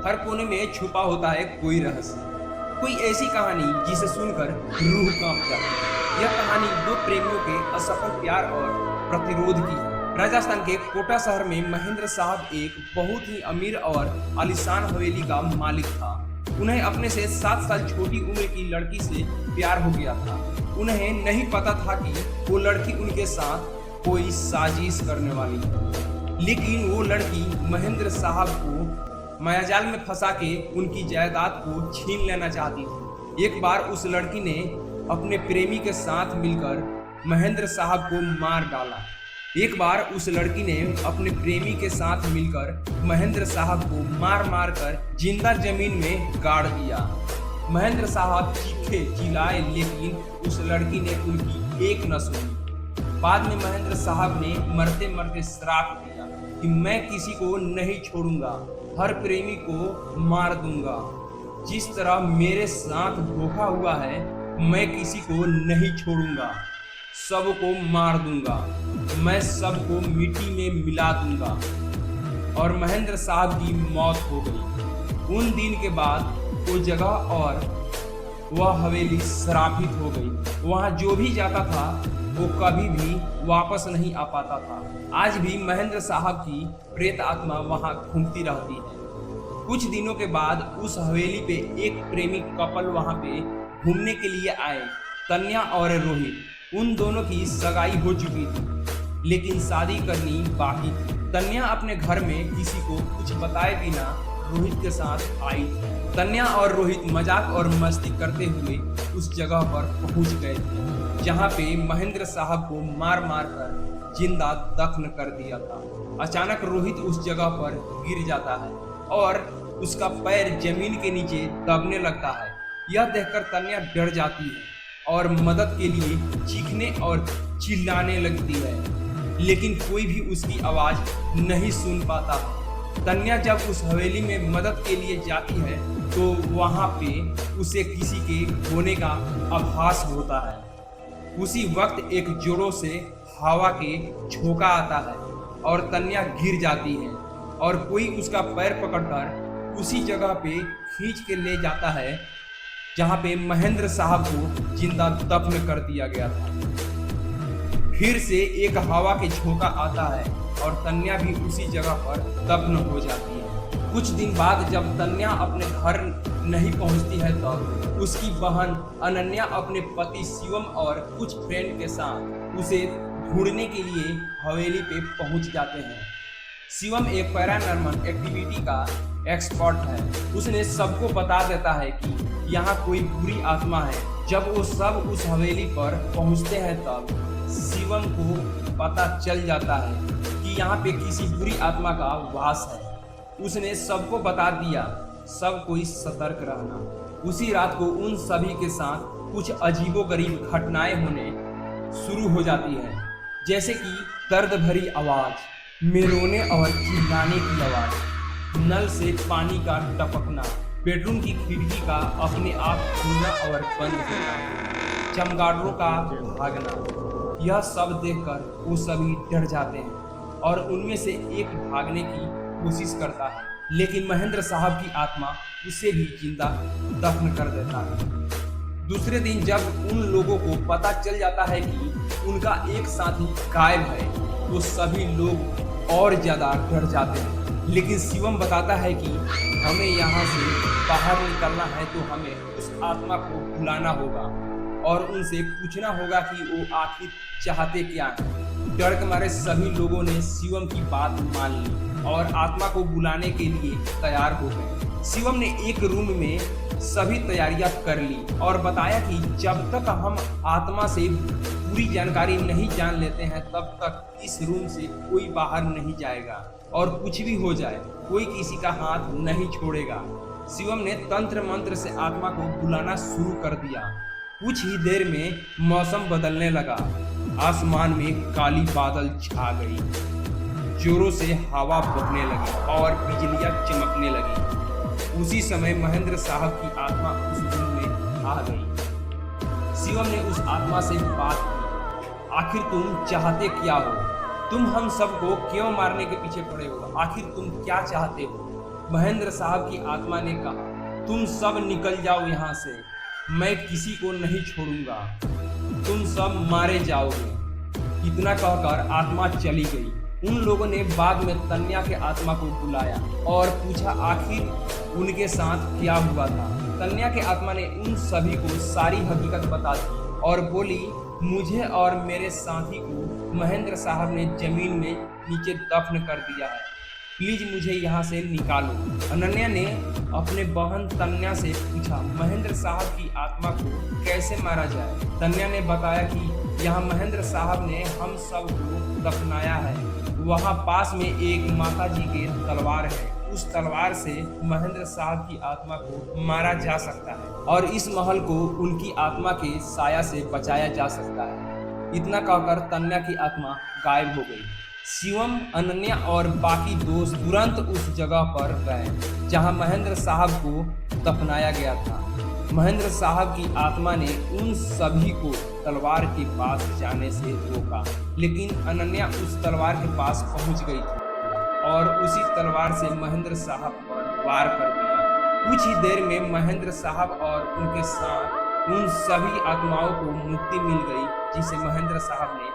हर कोने में छुपा होता है कोई रहस्य, कोई ऐसी कहानी जिसे सुनकर रूह कांप जाती है। यह कहानी दो प्रेमियों के असफल प्यार और प्रतिरोध की है। राजस्थान के कोटा शहर में महेंद्र साहब एक बहुत ही अमीर और आलीशान हवेली का मालिक था। उन्हें अपने से 7 साल छोटी उम्र की लड़की से प्यार हो गया था। उन्हें नहीं पता था कि वो लड़की उनके साथ कोई साजिश करने वाली है, लेकिन वो लड़की महेंद्र साहब को मायाजाल में फंसा के उनकी जायदाद को छीन लेना चाहती थी। एक बार उस लड़की ने अपने प्रेमी के साथ मिलकर महेंद्र साहब को मार डाला। एक बार उस लड़की ने अपने प्रेमी के साथ मिलकर महेंद्र साहब को मार मार कर जिंदा जमीन में गाड़ दिया। महेंद्र साहब चीखे चिल्लाए, लेकिन उस लड़की ने उनकी एक न सुनी। बाद में महेंद्र साहब ने मरते मरते श्राप दिया कि मैं किसी को नहीं छोड़ूंगा, हर प्रेमी को मार दूंगा। जिस तरह मेरे साथ धोखा हुआ है, मैं किसी को नहीं छोड़ूंगा, सबको मार दूंगा, मैं सबको मिट्टी में मिला दूंगा। और महेंद्र साहब की मौत हो गई। उन दिन के बाद वो जगह और वह हवेली श्रापित हो गई। वहां जो भी जाता था वो कभी भी वापस नहीं आ पाता था। आज भी महेंद्र साहब की प्रेत आत्मा वहां घूमती रहती है। कुछ दिनों के बाद उस हवेली पे एक प्रेमी कपल वहां पे घूमने के लिए आए। तन्या और रोहित, उन दोनों की सगाई हो चुकी थी, लेकिन शादी करनी बाकी थी। तन्या अपने घर में किसी को कुछ बताए बिना रोहित के साथ आई थी। तन्या और रोहित मजाक और मस्ती करते हुए उस जगह पर पहुंच गए थे जहां पे महेंद्र साहब को मार मार कर जिंदा दफन कर दिया था। अचानक रोहित उस जगह पर गिर जाता है और उसका पैर जमीन के नीचे दबने लगता है। यह देखकर तन्या डर जाती है और मदद के लिए चीखने और चिल्लाने लगती है, लेकिन कोई भी उसकी आवाज नहीं सुन पाता। तन्या जब उस हवेली में मदद के लिए जाती है तो वहां पे उसे किसी के होने का आभास होता है। उसी वक्त एक जोरों से हवा के झोंका आता है और तन्या गिर जाती है और कोई उसका पैर पकड़कर उसी जगह पे खींच के ले जाता है जहां पे महेंद्र साहब को जिंदा दफन कर दिया गया था। फिर से एक हवा के झोंका आता है और तन्या भी उसी जगह पर दफन हो जाती है। कुछ दिन बाद जब तन्या अपने घर नहीं पहुंचती है तब उसकी बहन अनन्या अपने पति शिवम और कुछ फ्रेंड के साथ उसे ढूंढने के लिए हवेली पे पहुंच जाते हैं। शिवम एक पैरानॉर्मल एक्टिविटी का एक्सपर्ट है। उसने सबको बता देता है कि यहाँ कोई बुरी आत्मा है। जब वो सब उस हवेली पर पहुंचते हैं तब शिवम को पता चल जाता है कि यहाँ पे किसी बुरी आत्मा का वास है। उसने सबको बता दिया, सब कोई सतर्क रहना। उसी रात को उन सभी के साथ कुछ अजीबोगरीब घटनाएं होने शुरू हो जाती है, जैसे कि दर्द भरी आवाज, में रोने और चिल्लाने की आवाज, नल से पानी का टपकना, बेडरूम की खिड़की का अपने आप खुलना और बंद होना, चमगादड़ों का भागना। यह सब देखकर वो सभी डर जाते हैं और उनमें से एक भागने की कोशिश करता है, लेकिन महेंद्र साहब की आत्मा उसे भी जिंदा दफन कर देता है। दूसरे दिन जब उन लोगों को पता चल जाता है कि उनका एक साथी गायब है तो सभी लोग और ज्यादा डर जाते हैं, लेकिन शिवम बताता है कि हमें यहाँ से बाहर निकलना है तो हमें उस आत्मा को बुलाना होगा और उनसे पूछना होगा कि वो आखिर चाहते क्या है। डर के मारे सभी लोगों ने शिवम की बात मान ली और आत्मा को बुलाने के लिए तैयार हो गए। शिवम ने एक रूम में सभी तैयारियां कर ली और बताया कि जब तक हम आत्मा से पूरी जानकारी नहीं जान लेते हैं तब तक इस रूम से कोई बाहर नहीं जाएगा और कुछ भी हो जाए कोई किसी का हाथ नहीं छोड़ेगा। शिवम ने तंत्र मंत्र से आत्मा को बुलाना शुरू कर दिया। कुछ ही देर में मौसम बदलने लगा। आसमान में काली बादल छा गई, जोरों से हवा बहने लगी और बिजलियां चमकने लगी। उसी समय महेंद्र साहब की आत्मा उस रूम में आ गई। शिवम ने उस आत्मा से बात की, आखिर तुम चाहते क्या हो? तुम हम सबको क्यों मारने के पीछे पड़े हो? आखिर तुम क्या चाहते हो? महेंद्र साहब की आत्मा ने कहा, तुम सब निकल जाओ यहाँ से, मैं किसी को नहीं छोड़ूंगा, तुम सब मारे जाओगे। इतना कहकर आत्मा चली गई। उन लोगों ने बाद में तन्या के आत्मा को बुलाया और पूछा आखिर उनके साथ क्या हुआ था। तन्या के आत्मा ने उन सभी को सारी हकीकत बता दी और बोली, मुझे और मेरे साथी को महेंद्र साहब ने जमीन में नीचे दफन कर दिया है, प्लीज मुझे यहाँ से निकालो। अनन्या ने अपने बहन तन्या से पूछा, महेंद्र साहब की आत्मा को कैसे मारा जाए। तन्या ने बताया कि यहाँ महेंद्र साहब ने हम सब को दफनाया है, वहाँ पास में एक माता जी के तलवार है, उस तलवार से महेंद्र साहब की आत्मा को मारा जा सकता है और इस महल को उनकी आत्मा के साया से बचाया जा सकता है। इतना कहकर तन्या की आत्मा गायब हो गई। शिवम, अनन्या और बाकी दोस्त तुरंत उस जगह पर गए जहां महेंद्र साहब को दफनाया गया था। महेंद्र साहब की आत्मा ने उन सभी को तलवार के पास जाने से रोका, लेकिन अनन्या उस तलवार के पास पहुंच गई थी और उसी तलवार से महेंद्र साहब पर वार कर दिया। कुछ ही देर में महेंद्र साहब और उनके साथ उन सभी आत्माओं को मुक्ति मिल गई जिसे महेंद्र साहब ने